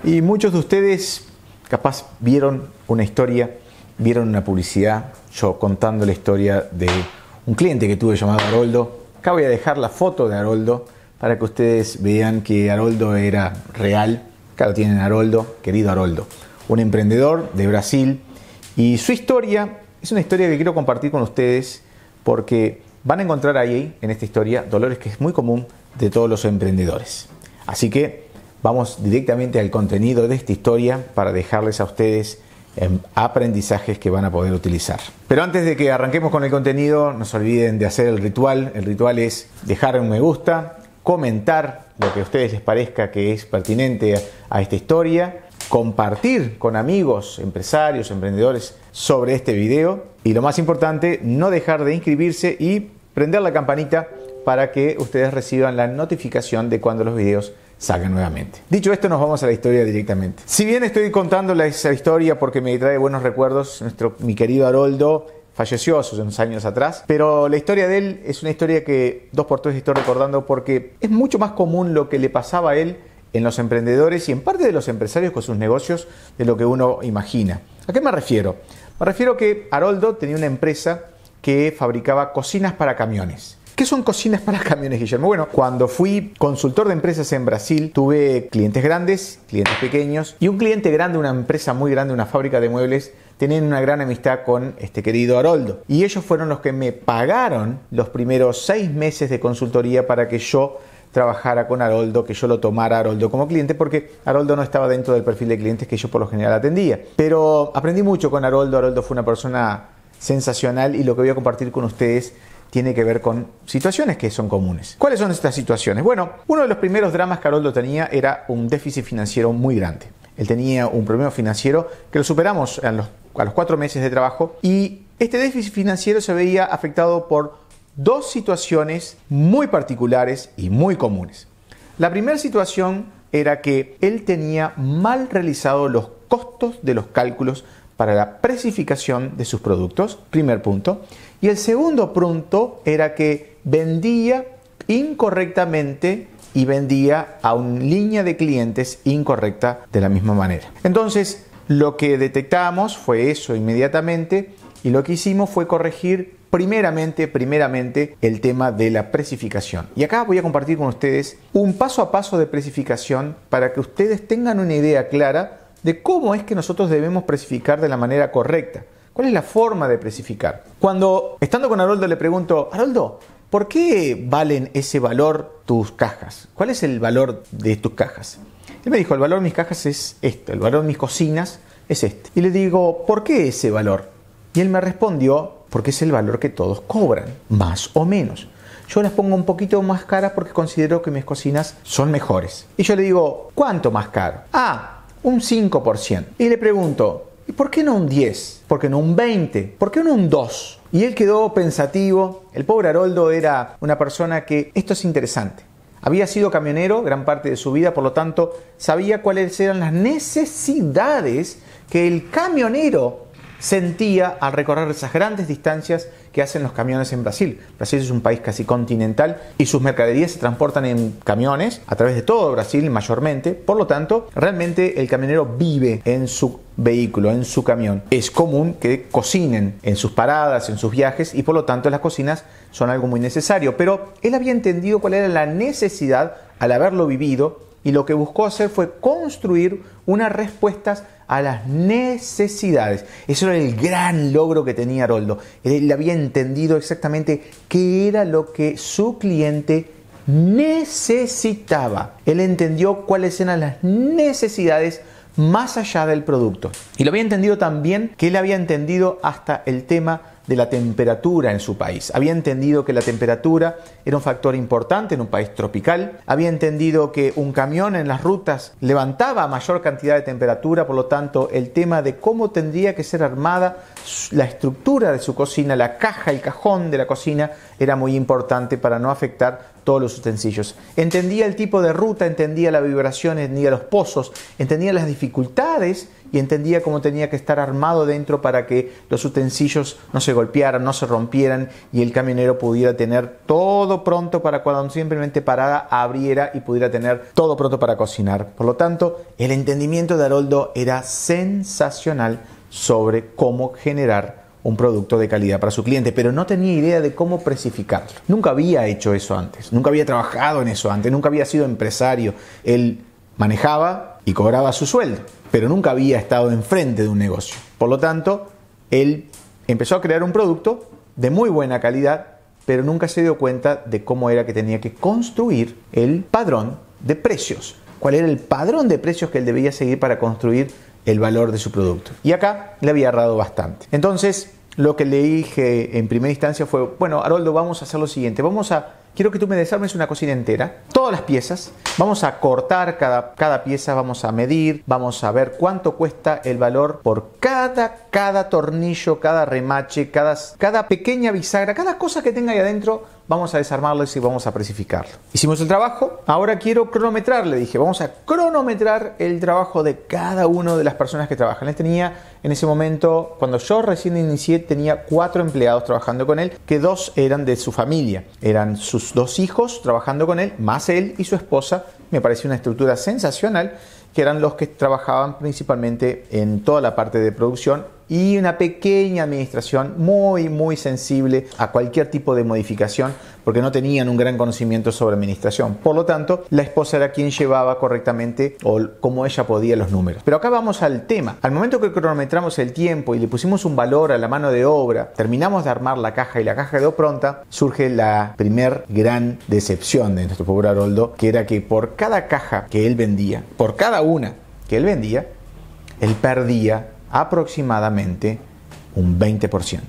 Y muchos de ustedes capaz vieron una historia, vieron una publicidad, yo contando la historia de un cliente que tuve llamado Haroldo. Acá voy a dejar la foto de Haroldo para que ustedes vean que Haroldo era real. Acá lo tienen Haroldo, querido Haroldo, un emprendedor de Brasil. Y su historia es una historia que quiero compartir con ustedes porque van a encontrar ahí, en esta historia, dolores que es muy común de todos los emprendedores. Así que vamos directamente al contenido de esta historia para dejarles a ustedes aprendizajes que van a poder utilizar. Pero antes de que arranquemos con el contenido, no se olviden de hacer el ritual. El ritual es dejar un me gusta, comentar lo que a ustedes les parezca que es pertinente a esta historia, compartir con amigos, empresarios, emprendedores sobre este video y lo más importante, no dejar de inscribirse y prender la campanita para que ustedes reciban la notificación de cuando los videos salgan nuevamente. Dicho esto, nos vamos a la historia directamente. Si bien estoy contando esa historia porque me trae buenos recuerdos, mi querido Haroldo falleció hace unos años atrás, pero la historia de él es una historia que 2x3 estoy recordando porque es mucho más común lo que le pasaba a él en los emprendedores y en parte de los empresarios con sus negocios de lo que uno imagina. ¿A qué me refiero? Me refiero que Haroldo tenía una empresa que fabricaba cocinas para camiones. ¿Qué son cocinas para camiones, Guillermo? Bueno, cuando fui consultor de empresas en Brasil, tuve clientes grandes, clientes pequeños y un cliente grande, una empresa muy grande, una fábrica de muebles, tenían una gran amistad con este querido Haroldo. Y ellos fueron los que me pagaron los primeros 6 meses de consultoría para que yo trabajara con Haroldo, que yo lo tomara a Haroldo como cliente, porque Haroldo no estaba dentro del perfil de clientes que yo por lo general atendía. Pero aprendí mucho con Haroldo. Haroldo fue una persona sensacional y lo que voy a compartir con ustedes tiene que ver con situaciones que son comunes. ¿Cuáles son estas situaciones? Bueno, uno de los primeros dramas que Haroldo tenía era un déficit financiero muy grande. Él tenía un problema financiero que lo superamos a los 4 meses de trabajo y este déficit financiero se veía afectado por 2 situaciones muy particulares y muy comunes. La primera situación era que él tenía mal realizados los costos de los cálculos para la precificación de sus productos, primer punto. Y el segundo punto era que vendía incorrectamente y vendía a una línea de clientes incorrecta de la misma manera. Entonces, lo que detectamos fue eso inmediatamente y lo que hicimos fue corregir primeramente el tema de la precificación. Y acá voy a compartir con ustedes un paso a paso de precificación para que ustedes tengan una idea clara de cómo es que nosotros debemos precificar de la manera correcta. ¿Cuál es la forma de precificar? Cuando, estando con Haroldo, le pregunto, Haroldo, ¿por qué valen ese valor tus cajas? ¿Cuál es el valor de tus cajas? Él me dijo, el valor de mis cajas es esto, el valor de mis cocinas es este. Y le digo, ¿por qué ese valor? Y él me respondió, porque es el valor que todos cobran, más o menos. Yo las pongo un poquito más caras porque considero que mis cocinas son mejores. Y yo le digo, ¿cuánto más caro? Un 5%. Y le pregunto, ¿y por qué no un 10? ¿Por qué no un 20? ¿Por qué no un 2? Y él quedó pensativo. El pobre Haroldo era una persona que, esto es interesante, había sido camionero gran parte de su vida, por lo tanto, sabía cuáles eran las necesidades que el camionero sentía al recorrer esas grandes distancias que hacen los camiones en Brasil. Brasil es un país casi continental y sus mercaderías se transportan en camiones a través de todo Brasil mayormente. Por lo tanto, realmente el camionero vive en su vehículo, en su camión. Es común que cocinen en sus paradas, en sus viajes y por lo tanto las cocinas son algo muy necesario. Pero él había entendido cuál era la necesidad al haberlo vivido y lo que buscó hacer fue construir unas respuestas a las necesidades. Eso era el gran logro que tenía Haroldo. Él había entendido exactamente qué era lo que su cliente necesitaba. Él entendió cuáles eran las necesidades más allá del producto. Y lo había entendido también que él había entendido hasta el tema de la temperatura en su país. Había entendido que la temperatura era un factor importante en un país tropical. Había entendido que un camión en las rutas levantaba mayor cantidad de temperatura, por lo tanto el tema de cómo tendría que ser armada la estructura de su cocina, la caja, el cajón de la cocina era muy importante para no afectar todos los utensilios. Entendía el tipo de ruta, entendía la vibración, entendía los pozos, entendía las dificultades y entendía cómo tenía que estar armado dentro para que los utensilios no se golpearan, no se rompieran y el camionero pudiera tener todo pronto para cuando simplemente parara, abriera y pudiera tener todo pronto para cocinar. Por lo tanto, el entendimiento de Haroldo era sensacional sobre cómo generar un producto de calidad para su cliente, pero no tenía idea de cómo precificarlo. Nunca había hecho eso antes, nunca había trabajado en eso antes, nunca había sido empresario. Él manejaba y cobraba su sueldo, pero nunca había estado enfrente de un negocio. Por lo tanto, él empezó a crear un producto de muy buena calidad, pero nunca se dio cuenta de cómo era que tenía que construir el padrón de precios. ¿Cuál era el padrón de precios que él debía seguir para construir el valor de su producto? Y acá le había errado bastante. Entonces, lo que le dije en primera instancia fue, bueno, Haroldo, vamos a hacer lo siguiente. Quiero que tú me desarmes una cocina entera, todas las piezas, vamos a cortar cada pieza, vamos a medir, vamos a ver cuánto cuesta el valor por cada tornillo, cada remache, cada pequeña bisagra, cada cosa que tenga ahí adentro, vamos a desarmarlo y vamos a precificarlo. Hicimos el trabajo, ahora quiero cronometrar, le dije, vamos a cronometrar el trabajo de cada una de las personas que trabajan. Él tenía en ese momento, cuando yo recién inicié, tenía 4 empleados trabajando con él, que 2 eran de su familia, eran sus 2 hijos trabajando con él, más él y su esposa. Me pareció una estructura sensacional, que eran los que trabajaban principalmente en toda la parte de producción y una pequeña administración muy sensible a cualquier tipo de modificación, porque no tenían un gran conocimiento sobre administración. Por lo tanto, la esposa era quien llevaba correctamente o como ella podía los números. Pero acá vamos al tema. Al momento que cronometramos el tiempo y le pusimos un valor a la mano de obra, terminamos de armar la caja y la caja quedó pronta, surge la primer gran decepción de nuestro pobre Haroldo, que era que por cada caja que él vendía, por cada una que él vendía, él perdía aproximadamente un 20%.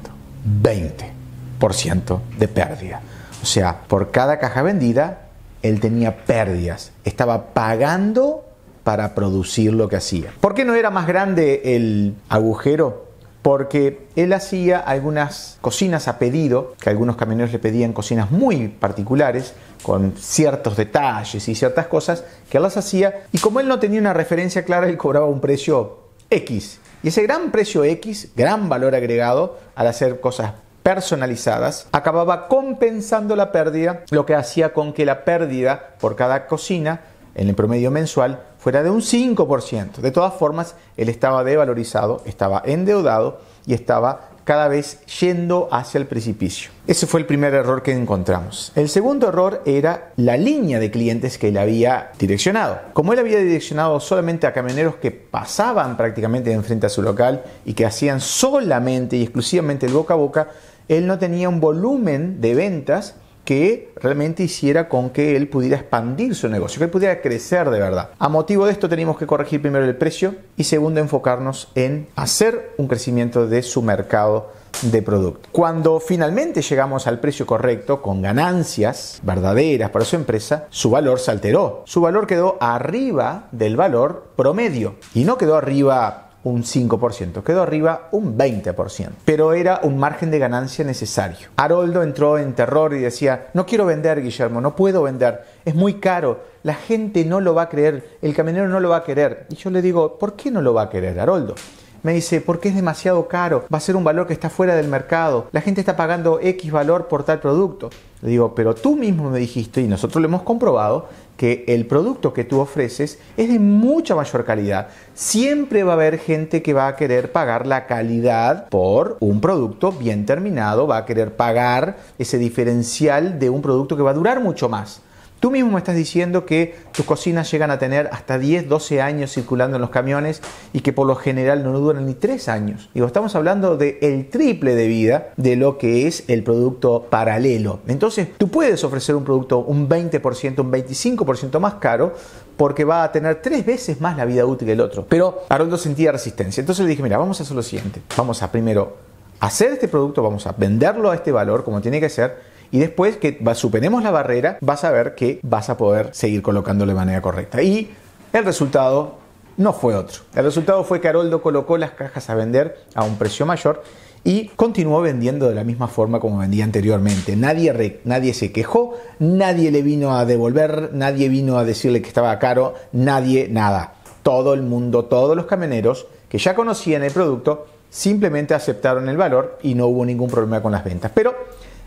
20% de pérdida. O sea, por cada caja vendida, él tenía pérdidas. Estaba pagando para producir lo que hacía. ¿Por qué no era más grande el agujero? Porque él hacía algunas cocinas a pedido, que algunos camioneros le pedían cocinas muy particulares, con ciertos detalles y ciertas cosas, que él las hacía, y como él no tenía una referencia clara, él cobraba un precio X. Y ese gran precio X, gran valor agregado, al hacer cosas personalizadas, acababa compensando la pérdida, lo que hacía con que la pérdida por cada cocina, en el promedio mensual, fuera de un 5%. De todas formas, él estaba devalorizado, estaba endeudado y estaba cada vez yendo hacia el precipicio. Ese fue el primer error que encontramos. El segundo error era la línea de clientes que él había direccionado. Como él había direccionado solamente a camioneros que pasaban prácticamente de enfrente a su local y que hacían solamente y exclusivamente el boca a boca, él no tenía un volumen de ventas que realmente hiciera con que él pudiera expandir su negocio, que él pudiera crecer de verdad. A motivo de esto teníamos que corregir primero el precio y segundo enfocarnos en hacer un crecimiento de su mercado de producto. Cuando finalmente llegamos al precio correcto, con ganancias verdaderas para su empresa, su valor se alteró. Su valor quedó arriba del valor promedio y no quedó arriba un 5%, quedó arriba un 20%, pero era un margen de ganancia necesario. Haroldo entró en terror y decía, no quiero vender, Guillermo, no puedo vender, es muy caro, la gente no lo va a creer, el camionero no lo va a querer. Y yo le digo, ¿por qué no lo va a querer, Haroldo? Me dice, porque es demasiado caro, va a ser un valor que está fuera del mercado, la gente está pagando X valor por tal producto. Le digo, pero tú mismo me dijiste, y nosotros lo hemos comprobado, que el producto que tú ofreces es de mucha mayor calidad. Siempre va a haber gente que va a querer pagar la calidad por un producto bien terminado, va a querer pagar ese diferencial de un producto que va a durar mucho más. Tú mismo me estás diciendo que tus cocinas llegan a tener hasta 10, 12 años circulando en los camiones y que por lo general no duran ni 3 años. Digo, estamos hablando del triple de vida de lo que es el producto paralelo. Entonces, tú puedes ofrecer un producto un 20%, un 25% más caro porque va a tener 3 veces más la vida útil que el otro. Pero Haroldo sentía resistencia. Entonces le dije, mira, vamos a hacer lo siguiente. Vamos a primero hacer este producto, vamos a venderlo a este valor como tiene que ser. Y después que superemos la barrera, vas a ver que vas a poder seguir colocándolo de manera correcta. Y el resultado no fue otro. El resultado fue que Haroldo colocó las cajas a vender a un precio mayor y continuó vendiendo de la misma forma como vendía anteriormente. Nadie se quejó, nadie le vino a devolver, nadie vino a decirle que estaba caro, nadie, nada. todo el mundo, todos los camioneros que ya conocían el producto, simplemente aceptaron el valor y no hubo ningún problema con las ventas. Pero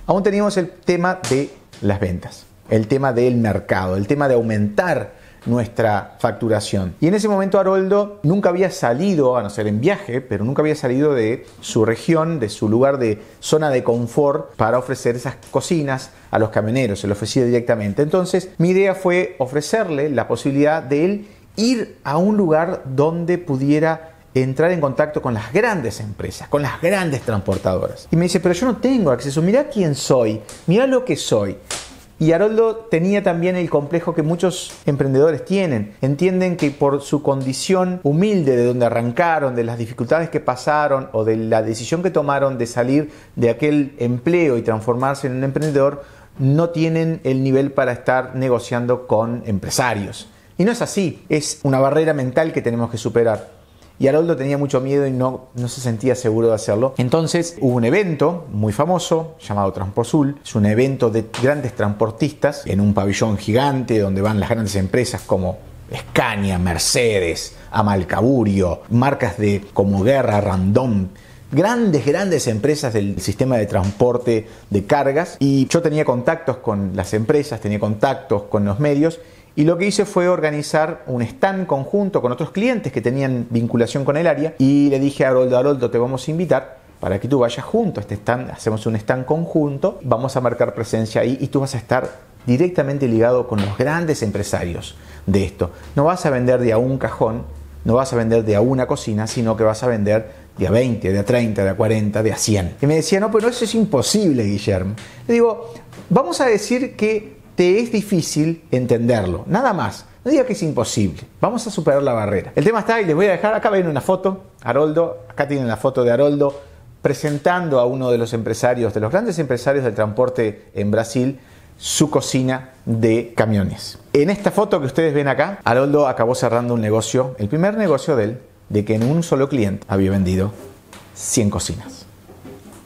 aún teníamos el tema de las ventas, el tema del mercado, el tema de aumentar nuestra facturación. Y en ese momento Haroldo nunca había salido, a no ser en viaje, pero nunca había salido de su región, de su lugar de zona de confort para ofrecer esas cocinas a los camioneros, se lo ofrecía directamente. Entonces mi idea fue ofrecerle la posibilidad de él ir a un lugar donde pudiera entrar en contacto con las grandes empresas, con las grandes transportadoras. Y me dice, pero yo no tengo acceso, mirá quién soy, mirá lo que soy. Y Haroldo tenía también el complejo que muchos emprendedores tienen. Entienden que por su condición humilde de donde arrancaron, de las dificultades que pasaron o de la decisión que tomaron de salir de aquel empleo y transformarse en un emprendedor, no tienen el nivel para estar negociando con empresarios. Y no es así, es una barrera mental que tenemos que superar. Y Haroldo tenía mucho miedo y no se sentía seguro de hacerlo. Entonces hubo un evento muy famoso llamado Transporsul. Es un evento de grandes transportistas en un pabellón gigante donde van las grandes empresas como Scania, Mercedes, Amalcaburio, marcas como Guerra, Randon. Grandes empresas del sistema de transporte de cargas. Y yo tenía contactos con las empresas, tenía contactos con los medios. Y lo que hice fue organizar un stand conjunto con otros clientes que tenían vinculación con el área. Y le dije a Haroldo, te vamos a invitar para que tú vayas junto a este stand. Hacemos un stand conjunto, vamos a marcar presencia ahí y tú vas a estar directamente ligado con los grandes empresarios de esto. No vas a vender de a un cajón, no vas a vender de a una cocina, sino que vas a vender de a 20, de a 30, de a 40, de a 100. Y me decía, no, pero eso es imposible, Guillermo. Le digo, vamos a decir que te es difícil entenderlo, nada más. No diga que es imposible, vamos a superar la barrera. El tema está, y les voy a dejar, acá ven una foto, Haroldo, acá tienen la foto de Haroldo presentando a uno de los empresarios, de los grandes empresarios del transporte en Brasil, su cocina de camiones. En esta foto que ustedes ven acá, Haroldo acabó cerrando un negocio, el primer negocio de él, de que en un solo cliente había vendido 100 cocinas.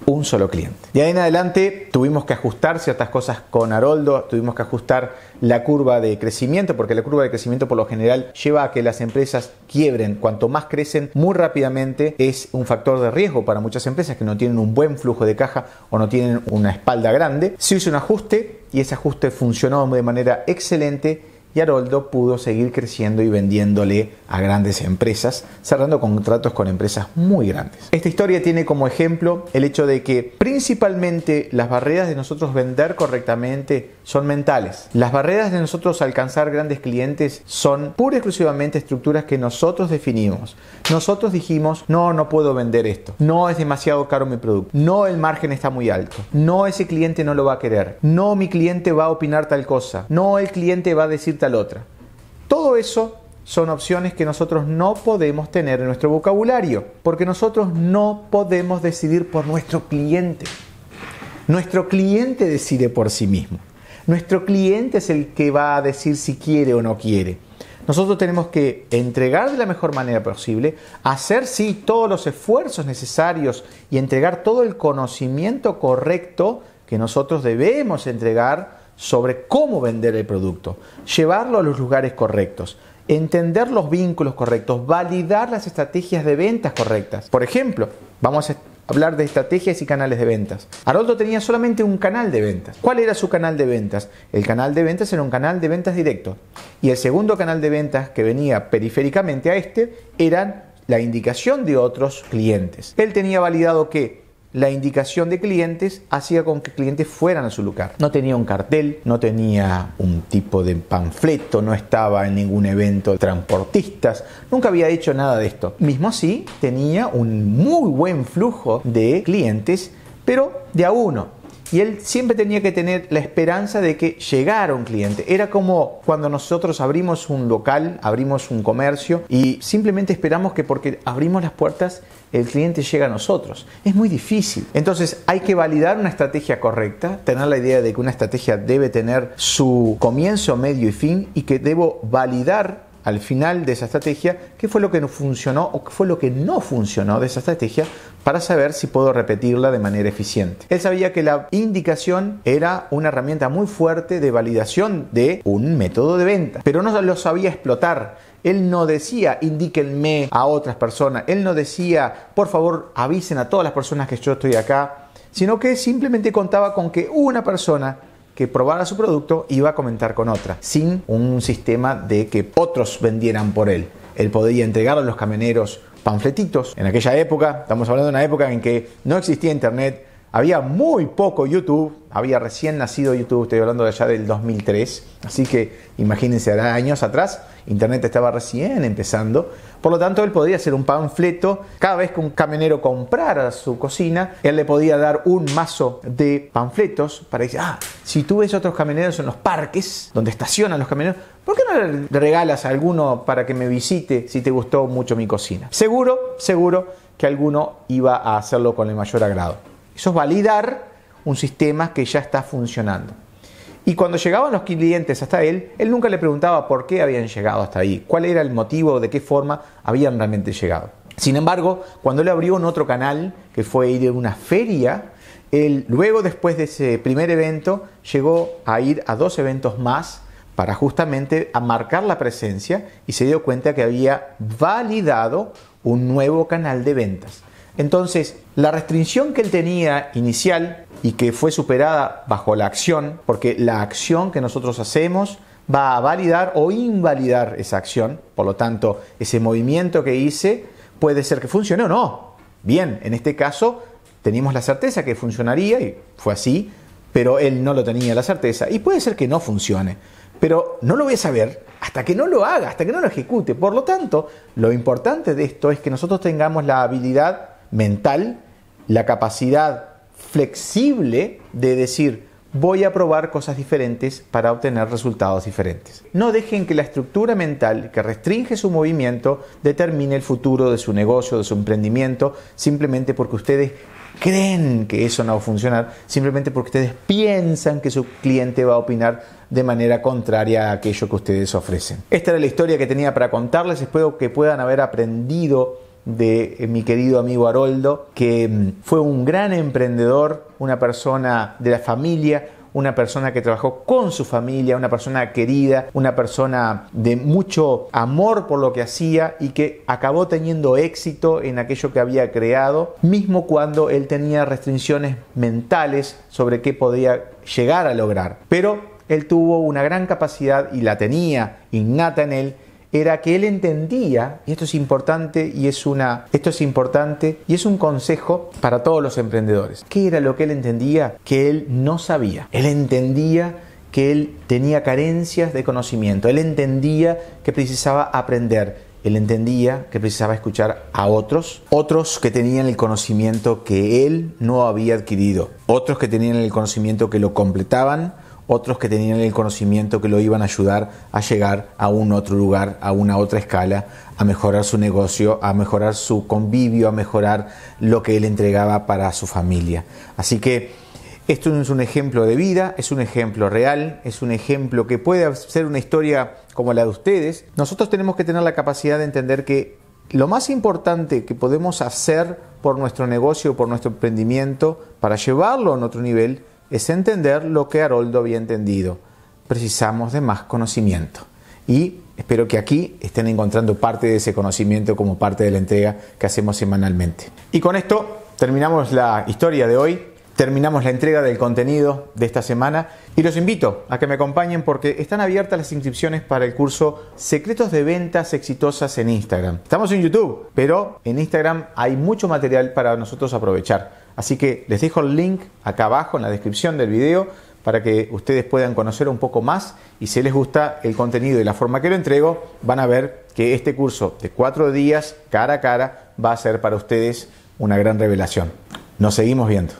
Un solo cliente. De ahí en adelante tuvimos que ajustar ciertas cosas con Haroldo, tuvimos que ajustar la curva de crecimiento, porque la curva de crecimiento por lo general lleva a que las empresas quiebren. Cuanto más crecen muy rápidamente es un factor de riesgo para muchas empresas que no tienen un buen flujo de caja o no tienen una espalda grande. Se hizo un ajuste y ese ajuste funcionó de manera excelente. Y Haroldo pudo seguir creciendo y vendiéndole a grandes empresas, cerrando contratos con empresas muy grandes. Esta historia tiene como ejemplo el hecho de que principalmente las barreras de nosotros vender correctamente son mentales. Las barreras de nosotros alcanzar grandes clientes son pura y exclusivamente estructuras que nosotros definimos. Nosotros dijimos, no puedo vender esto. No, es demasiado caro mi producto. No, el margen está muy alto. No, ese cliente no lo va a querer. No, mi cliente va a opinar tal cosa. No, el cliente va a decir tal otra. Todo eso son opciones que nosotros no podemos tener en nuestro vocabulario, porque nosotros no podemos decidir por nuestro cliente. Nuestro cliente decide por sí mismo. Nuestro cliente es el que va a decir si quiere o no quiere. Nosotros tenemos que entregar de la mejor manera posible, hacer sí todos los esfuerzos necesarios y entregar todo el conocimiento correcto que nosotros debemos entregar sobre cómo vender el producto, llevarlo a los lugares correctos, entender los vínculos correctos, validar las estrategias de ventas correctas. Por ejemplo, vamos a hablar de estrategias y canales de ventas. Haroldo tenía solamente un canal de ventas. ¿Cuál era su canal de ventas? El canal de ventas era un canal de ventas directo. Y el segundo canal de ventas que venía periféricamente a este eran la indicación de otros clientes. Él tenía validado que la indicación de clientes hacía con que clientes fueran a su lugar. No tenía un cartel, no tenía un tipo de panfleto, no estaba en ningún evento de transportistas, nunca había hecho nada de esto. Mismo así, tenía un muy buen flujo de clientes, pero de a uno. Y él siempre tenía que tener la esperanza de que llegara un cliente. Era como cuando nosotros abrimos un local, abrimos un comercio y simplemente esperamos que porque abrimos las puertas el cliente llega a nosotros. Es muy difícil. Entonces hay que validar una estrategia correcta, tener la idea de que una estrategia debe tener su comienzo, medio y fin y que debo validar al final de esa estrategia qué fue lo que funcionó o qué fue lo que no funcionó de esa estrategia para saber si puedo repetirla de manera eficiente. Él sabía que la indicación era una herramienta muy fuerte de validación de un método de venta, pero no lo sabía explotar. Él no decía, indíquenme a otras personas. Él no decía, por favor, avisen a todas las personas que yo estoy acá, sino que simplemente contaba con que una persona que probara su producto iba a comentar con otra, sin un sistema de que otros vendieran por él. Él podía entregar a los camioneros panfletitos. En aquella época, estamos hablando de una época en que no existía internet, había muy poco YouTube, había recién nacido YouTube, estoy hablando de allá del 2003, así que imagínense, hará años atrás, internet estaba recién empezando, por lo tanto él podía hacer un panfleto, cada vez que un camionero comprara su cocina, él le podía dar un mazo de panfletos para decir, si tú ves otros camioneros en los parques, donde estacionan los camioneros, ¿por qué no le regalas a alguno para que me visite si te gustó mucho mi cocina? Seguro que alguno iba a hacerlo con el mayor agrado. Eso es validar un sistema que ya está funcionando. Y cuando llegaban los clientes hasta él nunca le preguntaba por qué habían llegado hasta ahí, cuál era el motivo, de qué forma habían realmente llegado. Sin embargo, cuando él abrió un otro canal, que fue ir a una feria, él luego, después de ese primer evento, llegó a ir a 2 eventos más para justamente a marcar la presencia y se dio cuenta que había validado un nuevo canal de ventas. Entonces, la restricción que él tenía inicial y que fue superada bajo la acción, porque la acción que nosotros hacemos va a validar o invalidar esa acción, por lo tanto, ese movimiento que hice puede ser que funcione o no. Bien, en este caso teníamos la certeza que funcionaría y fue así, pero él no lo tenía la certeza y puede ser que no funcione, pero no lo voy a saber hasta que no lo haga, hasta que no lo ejecute. Por lo tanto, lo importante de esto es que nosotros tengamos la habilidad mental, la capacidad flexible de decir, voy a probar cosas diferentes para obtener resultados diferentes. No dejen que la estructura mental que restringe su movimiento determine el futuro de su negocio, de su emprendimiento, simplemente porque ustedes creen que eso no va a funcionar, simplemente porque ustedes piensan que su cliente va a opinar de manera contraria a aquello que ustedes ofrecen. Esta era la historia que tenía para contarles. Espero que puedan haber aprendido de mi querido amigo Haroldo, que fue un gran emprendedor, una persona de la familia, una persona que trabajó con su familia, una persona querida, una persona de mucho amor por lo que hacía y que acabó teniendo éxito en aquello que había creado, mismo cuando él tenía restricciones mentales sobre qué podía llegar a lograr. Pero él tuvo una gran capacidad y la tenía innata en él, era que él entendía, y esto es importante y es un consejo para todos los emprendedores. ¿Qué era lo que él entendía? Que él no sabía. Él entendía que él tenía carencias de conocimiento. Él entendía que precisaba aprender. Él entendía que precisaba escuchar a otros que tenían el conocimiento que él no había adquirido, otros que tenían el conocimiento que lo completaban, otros que tenían el conocimiento que lo iban a ayudar a llegar a un otro lugar, a una otra escala, a mejorar su negocio, a mejorar su convivio, a mejorar lo que él entregaba para su familia. Así que esto no es un ejemplo de vida, es un ejemplo real, es un ejemplo que puede ser una historia como la de ustedes. Nosotros tenemos que tener la capacidad de entender que lo más importante que podemos hacer por nuestro negocio, por nuestro emprendimiento, para llevarlo a otro nivel, es entender lo que Haroldo había entendido. Precisamos de más conocimiento. Y espero que aquí estén encontrando parte de ese conocimiento como parte de la entrega que hacemos semanalmente. Y con esto terminamos la historia de hoy, terminamos la entrega del contenido de esta semana y los invito a que me acompañen porque están abiertas las inscripciones para el curso Secretos de Ventas Exitosas en Instagram. Estamos en YouTube, pero en Instagram hay mucho material para nosotros aprovechar. Así que les dejo el link acá abajo en la descripción del video para que ustedes puedan conocer un poco más y si les gusta el contenido y la forma que lo entrego, van a ver que este curso de 4 días cara a cara va a ser para ustedes una gran revelación. Nos seguimos viendo.